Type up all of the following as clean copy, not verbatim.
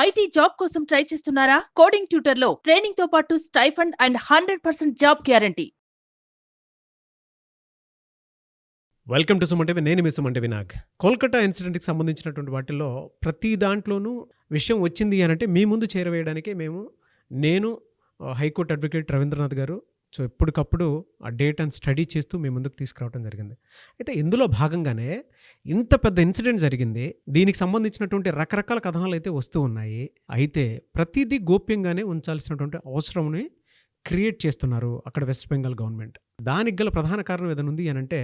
IT job కోసం try చేస్తున్నారా? Coding tutor లో ట్రైనింగ్ తో పాటు stipend and 100% job guarantee. Welcome to Suman TV. నేను మీ సుమన్ టీవీ నాగ్. కోల్కతా ఇన్సిడెంట్కి సంబంధించినటువంటి వాటిల్లో ప్రతి దాంట్లోనూ విషయం వచ్చింది అని అంటే మీ ముందు చేరవేయడానికే నేను హైకోర్టు అడ్వకేట్ రవీంద్రనాథ్ గారు ఎప్పటికప్పుడు ఆ డేట్ అండ్ స్టడీ చేస్తూ మీ ముందుకు తీసుకురావడం జరిగింది. అయితే ఇందులో భాగంగానే ఇంత పెద్ద ఇన్సిడెంట్ జరిగింది. దీనికి సంబంధించినటువంటి రకరకాల కథనాలు అయితే వస్తూ ఉన్నాయి. అయితే ప్రతిదీ గోప్యంగానే ఉంచాల్సినటువంటి అవసరంని క్రియేట్ చేస్తున్నారు అక్కడ వెస్ట్ బెంగాల్ గవర్నమెంట్. దానికి గల ప్రధాన కారణం ఏదైనా ఉంది అని అంటే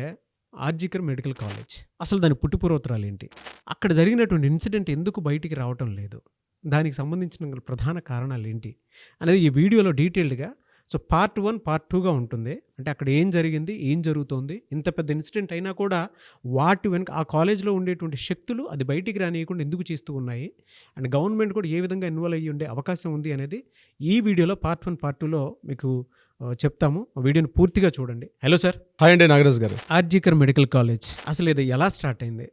ఆర్జికర్ మెడికల్ కాలేజ్. అసలు దాని పుట్టుపూర్వోత్తరాలు ఏంటి, అక్కడ జరిగినటువంటి ఇన్సిడెంట్ ఎందుకు బయటికి రావటం లేదు, దానికి సంబంధించిన ప్రధాన కారణాలు ఏంటి అనేది ఈ వీడియోలో డీటెయిల్డ్గా పార్ట్ 1 పార్ట్ 2గా ఉంటుంది. అంటే అక్కడ ఏం జరిగింది, ఏం జరుగుతోంది, ఇంత పెద్ద ఇన్సిడెంట్ అయినా కూడా వాటి వెనుక ఆ కాలేజ్లో ఉండేటువంటి శక్తులు అది బయటికి రానియకుండా ఎందుకు చేస్తూ ఉన్నాయి, అండ్ గవర్నమెంట్ కూడా ఏ విధంగా ఇన్వాల్వ్ అయ్యి ఉండే అవకాశం ఉంది అనేది ఈ వీడియోలో పార్ట్ 1 పార్ట్ 2లో మీకు చెప్తాము. వీడియోని పూర్తిగా చూడండి. Hello sir. హాయ్ అండి నాగరాజ్ గారు. ఆర్జికర్ మెడికల్ కాలేజ్ అసలు ఇది ఎలా స్టార్ట్ అయింది,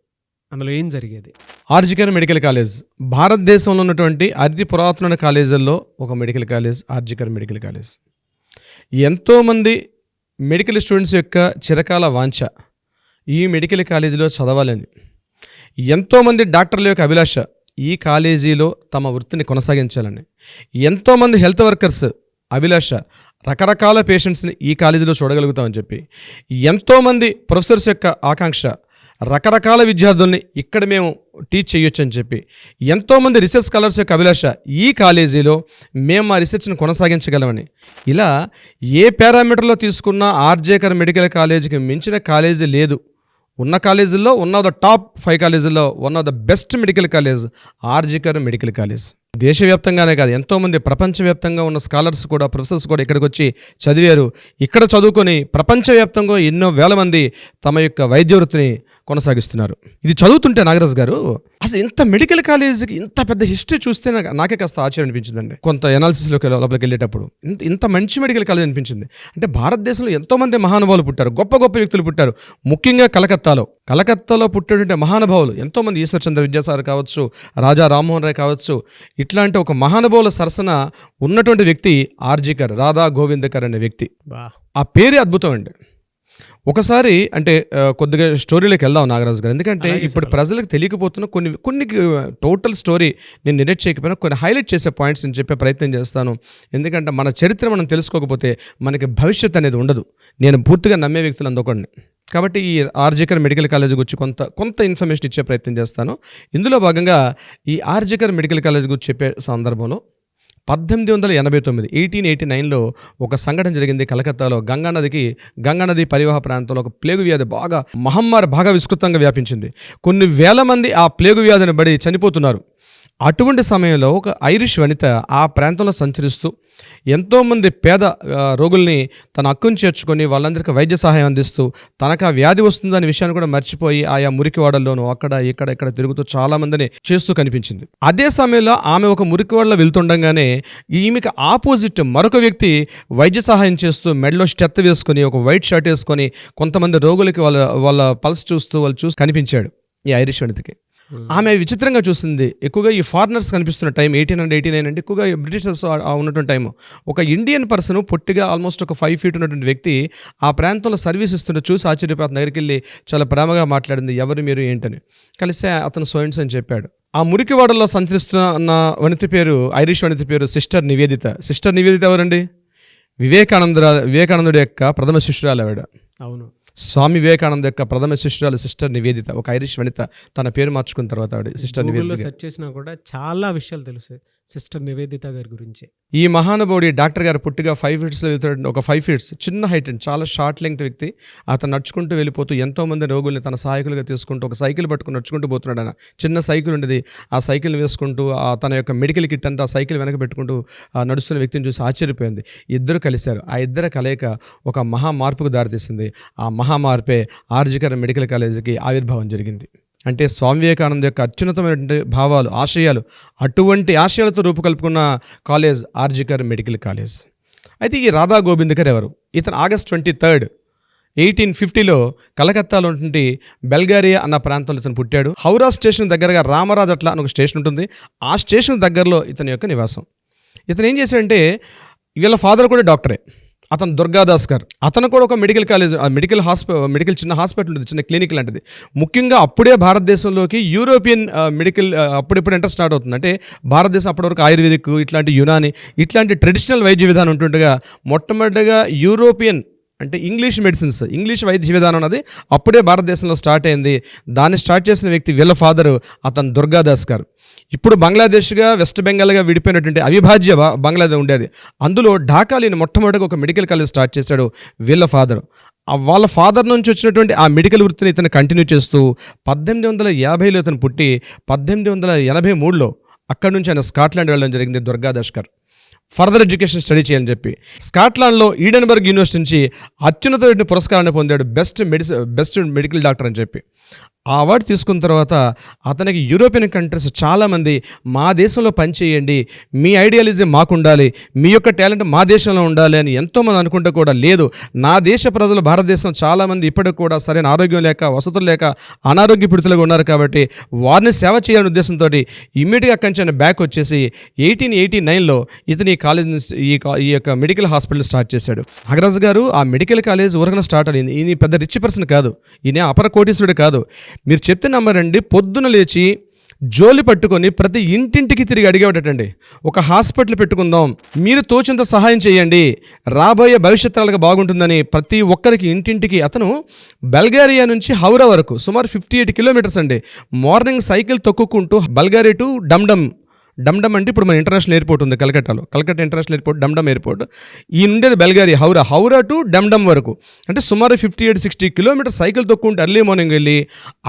అందులో ఏం జరిగేది? ఆర్జికర్ మెడికల్ కాలేజ్ భారతదేశంలో ఉన్నటువంటి అతి పురాతన కాలేజీల్లో ఒక medical college RG Kar medical college. ఎంతోమంది మెడికల్ స్టూడెంట్స్ యొక్క చిరకాల వాంఛ ఈ మెడికల్ కాలేజీలో చదవాలని, ఎంతోమంది డాక్టర్ల యొక్క అభిలాష ఈ కాలేజీలో తమ వృత్తిని కొనసాగించాలని, ఎంతోమంది హెల్త్ వర్కర్స్ అభిలాష రకరకాల పేషెంట్స్ని ఈ కాలేజీలో చూడగలుగుతామని చెప్పి, ఎంతోమంది ప్రొఫెసర్స్ యొక్క ఆకాంక్ష రకరకాల విద్యార్థుల్ని ఇక్కడ మేము టీచ్ చేయొచ్చు అని చెప్పి, ఎంతోమంది రీసెర్చ్ స్కాలర్స్ యొక్క అభిలాష ఈ కాలేజీలో మేము మా రీసెర్చ్ను కొనసాగించగలమని. ఇలా ఏ పారామీటర్లో తీసుకున్న ఆర్జికర్ మెడికల్ కాలేజీకి మించిన కాలేజీ లేదు. ఉన్న కాలేజీల్లో వన్ ఆఫ్ ద టాప్ 5 కాలేజీల్లో one of the best medical college RG Kar medical college. దేశవ్యాప్తంగానే కాదు, ఎంతోమంది ప్రపంచవ్యాప్తంగా ఉన్న స్కాలర్స్ కూడా, ప్రొఫెసర్స్ కూడా ఇక్కడికి వచ్చి చదివారు. ఇక్కడ చదువుకొని ప్రపంచవ్యాప్తంగా ఎన్నో వేల మంది తమ యొక్క వైద్య వృత్తిని కొనసాగిస్తున్నారు. ఇది చదువుతుంటే నాగరాజ్ గారు అసలు ఇంత మెడికల్ కాలేజీకి ఇంత పెద్ద హిస్టరీ చూస్తే నాకే కాస్త ఆశ్చర్యం అనిపించిందండి. కొంత ఎనాలిసిస్లోకి లోపలికి వెళ్ళేటప్పుడు ఇంత మంచి మెడికల్ కాలేజ్ అనిపించింది. అంటే భారతదేశంలో ఎంతోమంది మహానుభావులు పుట్టారు, గొప్ప గొప్ప వ్యక్తులు పుట్టారు. ముఖ్యంగా కలకత్తాలో పుట్టేటువంటి మహానుభావులు ఎంతోమంది, ఈశ్వర్ చంద్ర విద్యాసాగర్ కావచ్చు, రాజా రామ్మోహన్ రాయ్ కావచ్చు, ఇట్లాంటి ఒక మహానుభావుల సరసన ఉన్నటువంటి వ్యక్తి ఆర్జికర్ రాధా గోవిందకర్ అనే వ్యక్తి. ఆ పేరే అద్భుతం అండి. ఒకసారి అంటే కొద్దిగా స్టోరీలోకి వెళ్దాం నాగరాజు గారు. ఎందుకంటే ఇప్పుడు ప్రజలకు తెలియకపోతున్న కొన్ని టోటల్ స్టోరీ నేను నెరేట్ చేయకపోయినా కొన్ని హైలైట్ చేసే పాయింట్స్ నేను చెప్పే ప్రయత్నం చేస్తాను. ఎందుకంటే మన చరిత్ర మనం తెలుసుకోకపోతే మనకి భవిష్యత్ అనేది ఉండదు. నేను పూర్తిగా నమ్మే వ్యక్తులు అందుకోండి. కాబట్టి ఈ ఆర్జికర్ మెడికల్ కాలేజ్ గురించి కొంత ఇన్ఫర్మేషన్ ఇచ్చే ప్రయత్నం చేస్తాను. ఇందులో భాగంగా ఈ ఆర్జికర్ మెడికల్ కాలేజ్ గురించి చెప్పే సందర్భంలో 1889లో ఒక సంఘటన జరిగింది. కలకత్తాలో గంగానది పరివాహ ప్రాంతంలో ఒక ప్లేగు వ్యాధి మహమ్మారి బాగా విస్తృతంగా వ్యాపించింది. కొన్ని వేల మంది ఆ ప్లేగు వ్యాధిని పడి చనిపోతున్నారు. అటువంటి సమయంలో ఒక ఐరిష్ వనిత ఆ ప్రాంతంలో సంచరిస్తూ ఎంతోమంది పేద రోగుల్ని తన హక్కును చేర్చుకొని వాళ్ళందరికీ వైద్య సహాయం అందిస్తూ తనకు ఆ వ్యాధి వస్తుందనే విషయాన్ని కూడా మర్చిపోయి ఆయా మురికివాడల్లోనూ అక్కడ ఇక్కడ తిరుగుతూ చాలామందిని చేస్తూ కనిపించింది. అదే సమయంలో ఆమె ఒక మురికివాడలో వెళ్తుండగానే ఈమెకి ఆపోజిట్ మరొక వ్యక్తి వైద్య సహాయం చేస్తూ మెడలో స్టెత్ వేసుకొని ఒక వైట్ షర్ట్ వేసుకొని కొంతమంది రోగులకి వాళ్ళ పల్స్ వాళ్ళు చూసి కనిపించాడు ఈ ఐరిష్ వనితకి. ఆమె విచిత్రంగా చూసింది. ఎక్కువగా ఈ ఫారినర్స్ కనిపిస్తున్న టైం 1889 అంటే ఎక్కువగా బ్రిటిషర్స్ ఉన్నటువంటి టైము. ఒక ఇండియన్ పర్సన్ పొట్టిగా ఆల్మోస్ట్ ఒక 5 feet ఉన్నటువంటి వ్యక్తి ఆ ప్రాంతంలో సర్వీస్ ఇస్తుంటే చూసి ఆశ్చర్యపోతున్న దగ్గరికి వెళ్ళి చాలా ప్రేమగా మాట్లాడింది. ఎవరు మీరు ఏంటని కలిస్తే అతను సోయిన్స్ అని చెప్పాడు. ఆ మురికివాడలో సంచరిస్తున్న వనిత పేరు, ఐరిష్ వనిత పేరు సిస్టర్ నివేదిత. సిస్టర్ నివేదిత ఎవరండి? వివేకానందుడి యొక్క ప్రథమ శిష్యురాలు ఆవిడ. అవును, స్వామి వివేకానంద యొక్క ప్రథమ శిష్యురాలు సిస్టర్ నివేదిత, ఒక ఐరిష్ వనిత. తన పేరు మార్చుకున్న తర్వాత ఆవిడ సిస్టర్ నివేదిత. సెర్చ్ చేసినా కూడా చాలా విషయాలు తెలుసు సిస్టర్ నివేదిత గారి గురించి. ఈ మహానుభావుడి డాక్టర్ గారు పుట్టిగా 5 feet ఒక 5 feet చిన్న హైట్ అండి, చాలా షార్ట్ లెంగ్త్ వ్యక్తి. అతను నడుచుకుంటూ వెళ్ళిపోతూ ఎంతోమంది రోగుల్ని తన సహాయకులుగా తీసుకుంటూ ఒక సైకిల్ పట్టుకుని నడుచుకుంటూ పోతున్నాడు. ఆయన చిన్న సైకిల్ ఉండేది, ఆ సైకిల్ వేసుకుంటూ తన యొక్క మెడికల్ కిట్ అంతా ఆ సైకిల్ వెనక పెట్టుకుంటూ నడుస్తున్న వ్యక్తిని చూసి ఆశ్చర్యపోయింది. ఇద్దరు కలిశారు. ఆ ఇద్దరు కలయిక ఒక మహా మార్పుకు దారితీసింది. ఆ మహా మార్పే ఆర్జికర్ మెడికల్ కాలేజీకి ఆవిర్భావం జరిగింది. అంటే స్వామి వివేకానంద యొక్క అత్యున్నతమైనటువంటి భావాలు, ఆశయాలు, అటువంటి ఆశయాలతో రూపుకల్పుకున్న కాలేజ్ ఆర్జికర్ మెడికల్ కాలేజ్. అయితే ఈ రాధా గోవిందకర్ ఎవరు? ఇతను August 23 1850లో కలకత్తాలో ఉన్నటువంటి బల్గేరియా అన్న ప్రాంతంలో ఇతను పుట్టాడు. హౌరా స్టేషన్ దగ్గరగా రామరాజ్ అట్లా అని ఒక స్టేషన్ ఉంటుంది. ఆ స్టేషన్ దగ్గరలో ఇతని యొక్క నివాసం. ఇతను ఏం చేశాడంటే, వీళ్ళ ఫాదర్ కూడా డాక్టరే, అతను దుర్గాదాస్ గారు. అతను కూడా ఒక మెడికల్ కాలేజ్, మెడికల్ చిన్న హాస్పిటల్ ఉంటుంది, చిన్న క్లినిక్ లాంటిది. ముఖ్యంగా అప్పుడే భారతదేశంలోకి యూరోపియన్ మెడికల్ అప్పుడెప్పుడు ఎంటర్ స్టార్ట్ అవుతుంది. అంటే భారతదేశం అప్పటివరకు ఆయుర్వేదిక్, ఇట్లాంటి యునాని, ఇట్లాంటి ట్రెడిషనల్ వైద్య విధానం ఉంటుండగా మొట్టమొదటిగా యూరోపియన్ అంటే ఇంగ్లీష్ మెడిసిన్స్, ఇంగ్లీష్ వైద్య విధానం అన్నది అప్పుడే భారతదేశంలో స్టార్ట్ అయింది. దాన్ని స్టార్ట్ చేసిన వ్యక్తి వీళ్ళ ఫాదరు, అతను దుర్గాదాస్ గారు. ఇప్పుడు బంగ్లాదేశ్గా వెస్ట్ బెంగాల్గా విడిపోయినటువంటి అవిభాజ్య బంగ్లాదేశ్ ఉండేది. అందులో ఢాకాలోని మొట్టమొదటిగా ఒక మెడికల్ కాలేజ్ స్టార్ట్ చేశాడు వీళ్ళ ఫాదరు. వాళ్ళ ఫాదర్ నుంచి వచ్చినటువంటి ఆ మెడికల్ వృత్తిని ఇతను కంటిన్యూ చేస్తూ 1850లో ఇతను పుట్టి 1883లో అక్కడి నుంచి ఆయన స్కాట్లాండ్ వెళ్ళడం జరిగింది దుర్గాదాస్ గారు, ఫర్దర్ ఎడ్యుకేషన్ స్టడీ చేయాలని చెప్పి. స్కాట్లాండ్లో ఈడెన్బర్గ్ యూనివర్సిటీ నుంచి అత్యున్నత పురస్కారాన్ని పొందాడు, బెస్ట్ మెడికల్ డాక్టర్ అని చెప్పి. ఆ అవార్డు తీసుకున్న తర్వాత అతనికి యూరోపియన్ కంట్రీస్ చాలామంది మా దేశంలో పనిచేయండి, మీ ఐడియాలజీ మాకు ఉండాలి, మీ యొక్క టాలెంట్ మా దేశంలో ఉండాలి అని ఎంతోమంది అనుకుంటే కూడా లేదు, నా దేశ ప్రజలు భారతదేశం చాలామంది ఇప్పటికి కూడా సరైన ఆరోగ్యం లేక, వసతులు లేక, అనారోగ్య పీడితులుగా ఉన్నారు కాబట్టి వారిని సేవ చేయాలనే ఉద్దేశంతో ఇమ్మీడియట్గా అక్కడి నుంచి బ్యాక్ వచ్చేసి 1889లో ఇతని ఈ యొక్క మెడికల్ హాస్పిటల్ స్టార్ట్ చేశాడు. నాగరాజు గారు ఆ మెడికల్ కాలేజ్ ఊరకన స్టార్ట్ అయింది. ఈయన పెద్ద రిచ్ పర్సన్ కాదు, ఈయన అపర కోటీశ్వరుడు కాదు. మీరు చెప్తే నమ్మరండి, పొద్దున లేచి జోలి పట్టుకొని ప్రతి ఇంటింటికి తిరిగి అడిగేటండి, ఒక హాస్పిటల్ పెట్టుకుందాం, మీరు తోచినంత సహాయం చేయండి, రాబోయే భవిష్యత్తులకు బాగుంటుందని ప్రతి ఒక్కరికి ఇంటింటికి. అతను బల్గేరియా నుంచి హౌరా వరకు సుమారు 58 కిలోమీటర్స్ అండి, morning cycle తొక్కుకుంటూ Bulgaria to Dum Dum అంటే ఇప్పుడు మన ఇంటర్నేషనల్ ఎయిర్పోర్ట్ ఉంది కలకట్టాలో, Calcutta international airport, Dum Dum airport. ఈ ఉండేది బల్గేరియా హౌరా టు డమ్డమ్ వరకు, అంటే సుమారు 58-60 కిలోమీటర్స్ సైకిల్ తొక్కుంటూ ఎర్లీ మార్నింగ్ వెళ్ళి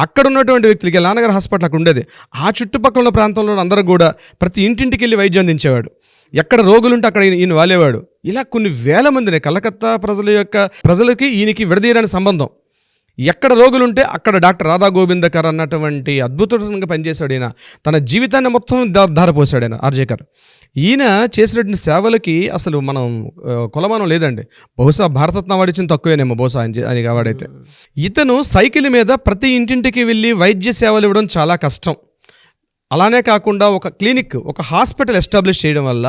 అక్కడ ఉన్నటువంటి వ్యక్తులకి నాన్నగారి హాస్పిటల్ అక్కడ ఉండేది. ఆ చుట్టుపక్కల ఉన్న ప్రాంతంలో అందరూ కూడా ప్రతి ఇంటింటికి వెళ్ళి వైద్యం అందించేవాడు. ఎక్కడ రోగులుంటే అక్కడ ఈయన వాలేవాడు. ఇలా కొన్ని వేల మందిని కలకత్తా ప్రజలకి ఈయనకి విడదీయడానికి సంబంధం. ఎక్కడ రోగులుంటే అక్కడ డాక్టర్ రాధా గోవిందకర్ అన్నటువంటి అద్భుతంగా పనిచేశాడు. ఈయన తన జీవితాన్ని మొత్తం ధారపోసాడు ఆయన ఆర్జేకర్. ఈయన చేసినటువంటి సేవలకి అసలు మనం కొలమానం లేదండి. బహుశా భారతరత్న అవార్డు ఇచ్చిన తక్కువేనేమో బహుశా అని అవార్డైతే. ఇతను సైకిల్ మీద ప్రతి ఇంటింటికి వెళ్ళి వైద్య సేవలు ఇవ్వడం చాలా కష్టం. అలానే కాకుండా ఒక క్లినిక్, ఒక హాస్పిటల్ ఎస్టాబ్లిష్ చేయడం వల్ల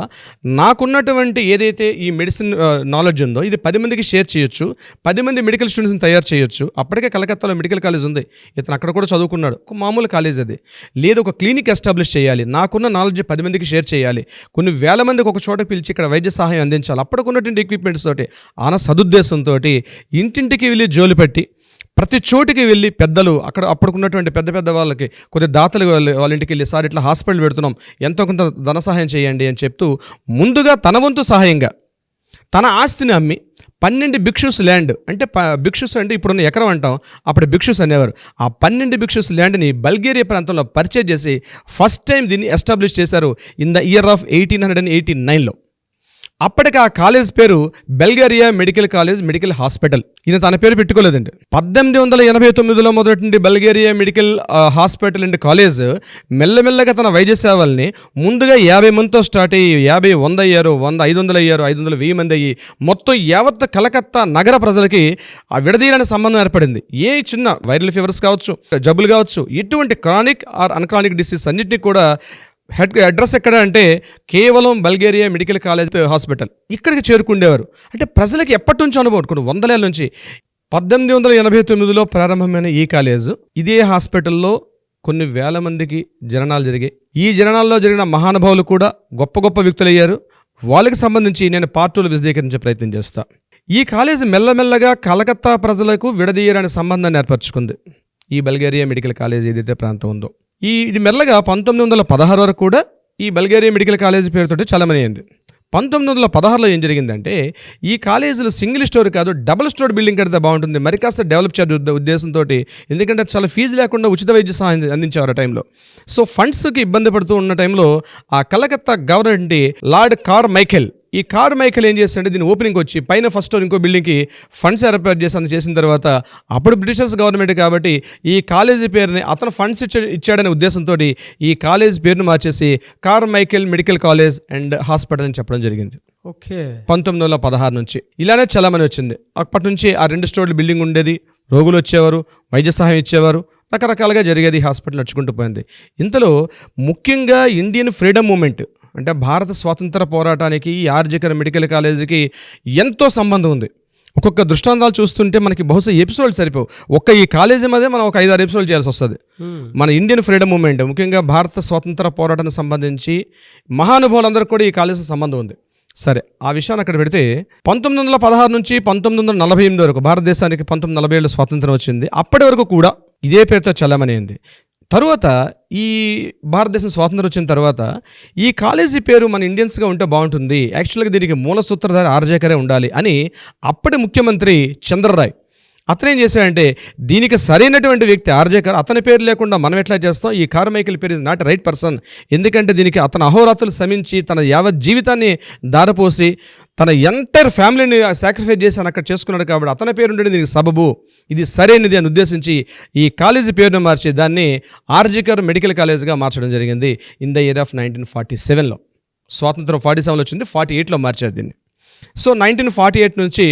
నాకున్నటువంటి ఏదైతే ఈ మెడిసిన్ నాలెడ్జ్ ఉందో ఇది 10 మందికి షేర్ చేయొచ్చు, 10 మంది మెడికల్ స్టూడెంట్స్ని తయారు చేయొచ్చు. అప్పటికే కలకత్తాలో మెడికల్ కాలేజ్ ఉంది, ఇతను అక్కడ కూడా చదువుకున్నాడు, ఒక మామూలు కాలేజ్ అది. లేదు, ఒక క్లినిక్ ఎస్టాబ్లిష్ చేయాలి, నాకున్న నాలెడ్జ్ 10 మందికి షేర్ చేయాలి, కొన్ని వేల మందికి ఒక చోట పిలిచి ఇక్కడ వైద్య సహాయం అందించాలి. అప్పటికున్నటువంటి ఎక్విప్మెంట్స్ తోటి ఆన సదుద్దేశంతో ఇంటింటికి వెళ్ళి జోలి పెట్టి ప్రతి చోటికి వెళ్ళి పెద్దలు అప్పటికున్నటువంటి పెద్ద వాళ్ళకి కొద్ది దాతలు వాళ్ళ ఇంటికి వెళ్ళి, సార్ ఇట్లా హాస్పిటల్ పెడుతున్నాం, ఎంతో కొంత ధన సహాయం చేయండి అని చెప్తూ ముందుగా తన వంతు సహాయంగా తన ఆస్తిని అమ్మి 12 భిక్షుస్ ల్యాండ్, అంటే భిక్షుస్ అంటే ఇప్పుడున్న ఎకరం అంటాం, అప్పుడు భిక్షుస్ అనేవారు. ఆ 12 భిక్షుస్ ల్యాండ్ని బల్గేరియా ప్రాంతంలో పర్చేజ్ చేసి ఫస్ట్ టైం దీన్ని ఎస్టాబ్లిష్ చేశారు ఇన్ ద ఇయర్ ఆఫ్ 1889లో. అప్పటికి ఆ కాలేజ్ పేరు Bulgaria medical college, medical hospital. ఈయన తన పేరు పెట్టుకోలేదండి. 1889లో మొదటి Bulgaria medical hospital and college మెల్లమెల్లగా తన వైద్య సేవల్ని ముందుగా 50 మందితో స్టార్ట్ అయ్యి 50, 100 అయ్యారు, 100, 500 అయ్యారు, 500, 1000 మంది అయ్యి మొత్తం యావత్ కలకత్తా నగర ప్రజలకి ఆ విడదీయడానికి సంబంధం ఏర్పడింది. ఏ చిన్న వైరల్ ఫీవర్స్ కావచ్చు, జబ్బులు కావచ్చు, ఎటువంటి క్రానిక్ ఆర్ అన్క్రానిక్ డిసీజ్ అన్నింటినీ కూడా అడ్రస్ ఎక్కడ అంటే కేవలం బల్గేరియా మెడికల్ కాలేజ్ హాస్పిటల్, ఇక్కడికి చేరుకుండేవారు. అంటే ప్రజలకి ఎప్పటి నుంచి అనుభవం, కొన్ని 100 ఏళ్ళ నుంచి. 1889లో ప్రారంభమైన ఈ కాలేజ్, ఇదే హాస్పిటల్లో కొన్ని వేల మందికి జననాలు జరిగాయి. ఈ జననాల్లో జరిగిన మహానుభావులు కూడా గొప్ప గొప్ప వ్యక్తులయ్యారు. వాళ్ళకి సంబంధించి నేను పార్ట్ 2లో విశదీకరించే ప్రయత్నం చేస్తా. ఈ కాలేజ్ మెల్లమెల్లగా కలకత్తా ప్రజలకు విడదీయడానికి సంబంధాన్ని ఏర్పరచుకుంది. ఈ బల్గేరియా మెడికల్ కాలేజ్ ఏదైతే ప్రాంతం ఉందో, ఇది మెల్లగా 1916 వరకు కూడా ఈ బల్గేరియా మెడికల్ కాలేజ్ పేరుతో చలమని అయింది. 1916లో ఏం జరిగిందంటే, ఈ కాలేజీలో సింగిల్ స్టోర్ కాదు, డబుల్ స్టోర్ బిల్డింగ్ కడితే బాగుంటుంది, మరి కాస్త డెవలప్ చేసే ఉద్దేశంతో, ఎందుకంటే చాలా ఫీజు లేకుండా ఉచిత వైద్య సహాయం అందించేవారు ఆ టైంలో. సో ఫండ్స్కి ఇబ్బంది పడుతూ ఉన్న టైంలో ఆ కలకత్తా గవర్నమెంట్ లార్డ్ కార్మైకెల్ ఈ కార్మైకేల్ ఏం చేస్తాడంటే దీని ఓపెనింగ్ వచ్చి పైన ఫస్ట్ ఇంకో బిల్డింగ్కి ఫండ్స్ ఏర్పాటు చేసి అంత చేసిన తర్వాత అప్పుడు బ్రిటిషర్స్ గవర్నమెంట్ కాబట్టి ఈ కాలేజీ పేరుని అతను ఫండ్స్ ఇచ్చాడనే ఉద్దేశంతో ఈ కాలేజ్ పేరును మార్చేసి కార్మైకేల్ మెడికల్ కాలేజ్ అండ్ హాస్పిటల్ అని చెప్పడం జరిగింది. ఓకే. 1916 నుంచి ఇలానే చాలామంది వచ్చింది. అప్పటి నుంచి ఆ 2 స్టోర్ల బిల్డింగ్ ఉండేది, రోగులు వచ్చేవారు, వైద్య సహాయం ఇచ్చేవారు, రకరకాలుగా జరిగేది. హాస్పిటల్ నడుచుకుంటూ పోయింది. ఇంతలో ముఖ్యంగా ఇండియన్ ఫ్రీడమ్ మూమెంట్ అంటే భారత స్వాతంత్ర పోరాటానికి ఈ ఆర్జికర్ మెడికల్ కాలేజీకి ఎంతో సంబంధం ఉంది. ఒక్కొక్క దృష్టాంతాలు చూస్తుంటే మనకి బహుశా ఎపిసోడ్ సరిపోవు. ఈ కాలేజీ మీద మనం ఒక 5-6 ఎపిసోడ్ చేయాల్సి వస్తుంది. మన ఇండియన్ ఫ్రీడమ్ మూమెంట్ ముఖ్యంగా భారత స్వాతంత్ర పోరాటానికి సంబంధించి మహానుభావులందరికీ కూడా ఈ కాలేజీ సంబంధం ఉంది. సరే, ఆ విషయాన్ని అక్కడ పెడితే 1916 నుంచి 1948 వరకు భారతదేశానికి 1947 స్వాతంత్రం వచ్చింది. అప్పటి వరకు కూడా ఇదే పేరుతో చల్లమనేది. తరువాత ఈ భారతదేశం స్వాతంత్రం వచ్చిన తర్వాత ఈ కాలేజీ పేరు మన ఇండియన్స్గా ఉంటే బాగుంటుంది, యాక్చువల్గా దీనికి మూల సూత్రధారి ఆర్జేకరే ఉండాలి అని అప్పటి ముఖ్యమంత్రి చంద్రరాయ్ అతనేం చేశాడంటే దీనికి సరైనటువంటి వ్యక్తి ఆర్జేకర్, అతని పేరు లేకుండా మనం ఎట్లా చేస్తాం, ఈ కార్మైకేల్ పేరు ఇస్ నాట్ రైట్ పర్సన్, ఎందుకంటే దీనికి అతను అహోరాత్రులు శ్రమించి తన యావత్ జీవితాన్ని దారపోసి తన ఎంటైర్ ఫ్యామిలీని సాక్రిఫైస్ చేసి అక్కడ చేసుకున్నాడు కాబట్టి అతని పేరు ఉండేది దీనికి సబబు, ఇది సరైనది అని ఉద్దేశించి ఈ కాలేజీ పేరును మార్చి దాన్ని ఆర్జికర్ మెడికల్ కాలేజ్గా మార్చడం జరిగింది ఇన్ ద ఇయర్ ఆఫ్ 1947లో. స్వాతంత్రం 47లో వచ్చింది, 48లో మార్చారు దీన్ని. సో 1948 నుంచి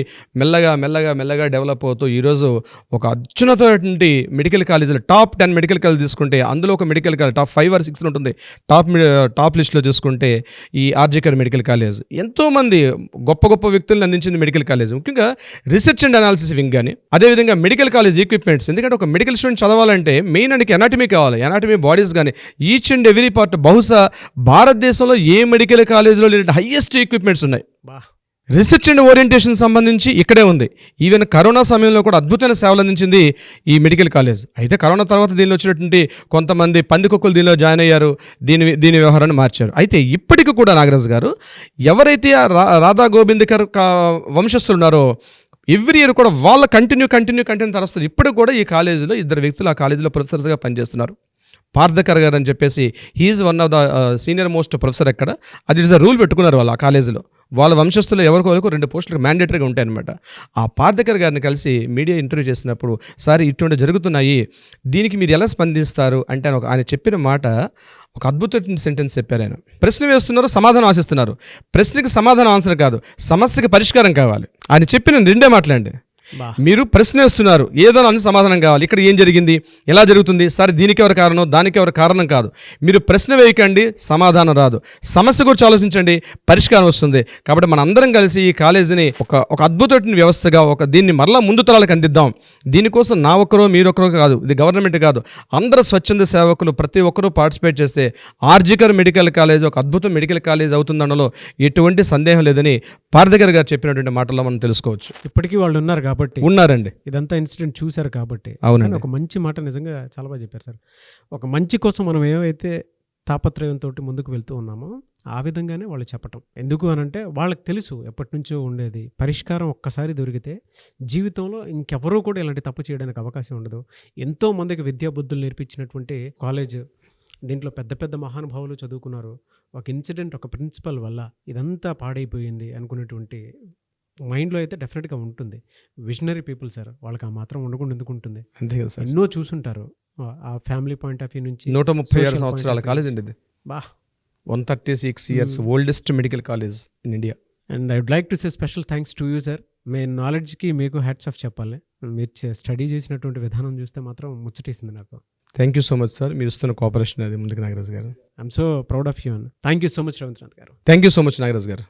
మెల్లగా డెవలప్ అవుతూ ఈరోజు ఒక అత్యున్నతమైనటువంటి మెడికల్ కాలేజీలు టాప్ 10 మెడికల్ కాలేజ్ తీసుకుంటే అందులో ఒక మెడికల్ కాలేజ్ టాప్ 5 or 6 ఉంటుంది. టాప్ లిస్ట్లో చూసుకుంటే ఈ ఆర్జికర్ మెడికల్ కాలేజ్ ఎంతోమంది గొప్ప వ్యక్తులను అందించింది మెడికల్ కాలేజ్. ముఖ్యంగా రీసెర్చ్ అండ్ అనాలిసిస్ వింగ్ కానీ అదేవిధంగా మెడికల్ కాలేజ్ ఎక్విప్మెంట్స్, ఎందుకంటే ఒక మెడికల్ స్టూడెంట్ చదవాలంటే మెయిన్ అనికి ఎనాటమీ కావాలి, ఎనాటమీ బాడీస్ కానీ ఈచ్ అండ్ ఎవ్రీ పార్ట్. బహుశా భారతదేశంలో ఏ మెడికల్ కాలేజ్లో లేని హైయెస్ట్ ఎక్విప్మెంట్స్ ఉన్నాయి. రీసెర్చ్ అండ్ ఓరియంటేషన్ సంబంధించి ఇక్కడే ఉంది. ఈవెన్ కరోనా సమయంలో కూడా అద్భుతమైన సేవలు అందించింది ఈ మెడికల్ కాలేజ్. అయితే కరోనా తర్వాత దీనిలో వచ్చినటువంటి కొంతమంది పందికొక్కులు దీనిలో జాయిన్ అయ్యారు, దీని వ్యవహారాన్ని మార్చారు. అయితే ఇప్పటికీ కూడా నాగరాజ్ గారు ఎవరైతే రాధా గోబిందకర్ వంశస్థులు ఉన్నారో ఎవ్రీ ఇయర్ కూడా వాళ్ళ కంటిన్యూ తరస్తారు. ఇప్పుడు కూడా ఈ కాలేజీలో 2 వ్యక్తులు ఆ కాలేజీలో ప్రొఫెసర్స్గా పనిచేస్తున్నారు. పార్థకర్ గారు అని చెప్పేసి he is one of the senior most professor అక్కడ. అది ఇస్ ద రూల్ పెట్టుకున్నారు వాళ్ళు ఆ కాలేజీలో. వాళ్ళ వంశస్థులు ఎవరికో 2 పోస్టులకు మ్యాండేటరీగా ఉంటాయన్నమాట. ఆ పార్థకర్ గారిని కలిసి మీడియా ఇంటర్వ్యూ చేసినప్పుడు సార్ ఇటువంటి జరుగుతున్నాయి, దీనికి మీరు ఎలా స్పందిస్తారు అంటే ఆయన చెప్పిన మాట ఒక అద్భుతమైన సెంటెన్స్ చెప్పారు. ఆయన ప్రశ్న వేస్తున్నారు, సమాధానం ఆశిస్తున్నారు. ప్రశ్నకి సమాధానం ఆన్సర్ కాదు, సమస్యకి పరిష్కారం కావాలి. ఆయన చెప్పిన 2 మాటలండి. మీరు ప్రశ్న వేస్తున్నారు, ఏదో అని సమాధానం కావాలి. ఇక్కడ ఏం జరిగింది, ఎలా జరుగుతుంది, సరే దీనికి ఎవరు కారణం, దానికి ఎవరు కారణం కాదు. మీరు ప్రశ్న వేయకండి, సమాధానం రాదు. సమస్య గురించి ఆలోచించండి, పరిష్కారం వస్తుంది. కాబట్టి మన అందరం కలిసి ఈ కాలేజీని ఒక అద్భుతమైన వ్యవస్థగా దీన్ని మరలా ముందు తరాలకు అందిద్దాం. దీనికోసం నా ఒక్కరో మీరొక్కరో కాదు, ఇది గవర్నమెంట్ కాదు, అందరూ స్వచ్ఛంద సేవకులు ప్రతి ఒక్కరూ పార్టిసిపేట్ చేస్తే ఆర్జికర్ మెడికల్ కాలేజ్ ఒక అద్భుత మెడికల్ కాలేజ్ అవుతుందనలో ఎటువంటి సందేహం లేదని పార్థకర్ గారు చెప్పినటువంటి మాటల్లో మనం తెలుసుకోవచ్చు. ఇప్పటికీ వాళ్ళు ఉన్నారు కాబట్టి ఉన్నారండి, ఇదంతా ఇన్సిడెంట్ చూశారు కాబట్టి. అవునండి, ఒక మంచి మాట నిజంగా చాలా బాగా చెప్పారు సార్. ఒక మంచి కోసం మనం ఏవైతే తాపత్రయంతో ముందుకు వెళ్తూ ఉన్నామో ఆ విధంగానే వాళ్ళు చెప్పటం. ఎందుకు అనంటే వాళ్ళకి తెలుసు ఎప్పటి నుంచో ఉండేది పరిష్కారం ఒక్కసారి దొరికితే జీవితంలో ఇంకెవరూ కూడా ఇలాంటి తప్పు చేయడానికి అవకాశం ఉండదు. ఎంతో మందికి విద్యా బుద్ధులు నేర్పించినటువంటి కాలేజ్, దీంట్లో పెద్ద మహానుభావులు చదువుకున్నారు. ఒక ఇన్సిడెంట్, ఒక ప్రిన్సిపల్ వల్ల ఇదంతా పాడైపోయింది అనుకునేటువంటి మైండ్లో అయితే డెఫినెట్గా ఉంటుంది. విజనరీ పీపుల్ సార్, వాళ్ళకి ఆ మాత్రం ఉండకుండా ఎందుకు ఉంటుంది? అంతే కదా సార్, ఎన్నో చూసుంటారు. ఆ ఫ్యామిలీ పాయింట్ ఆఫ్ వ్యూ నుంచి 136 సంవత్సరాల కాలేజ్ అండి ఇది. 136 years oldest medical college in India. And I would like to say special thanks to you sir. మీ నాలెడ్జ్కి మీకు హ్యాట్స్ ఆఫ్ చెప్పాలి. మీరు స్టడీ చేసినటువంటి విధానం చూస్తే మాత్రం ముచ్చటేసింది నాకు. Thank you so much sir, మీరు ఇస్తున్న కోఆపరేషన్ అది ముందుకు Nagaraj garu. I'm so proud of you. Thank you so much Ravindranath garu. Thank you so much Nagaraj గారు.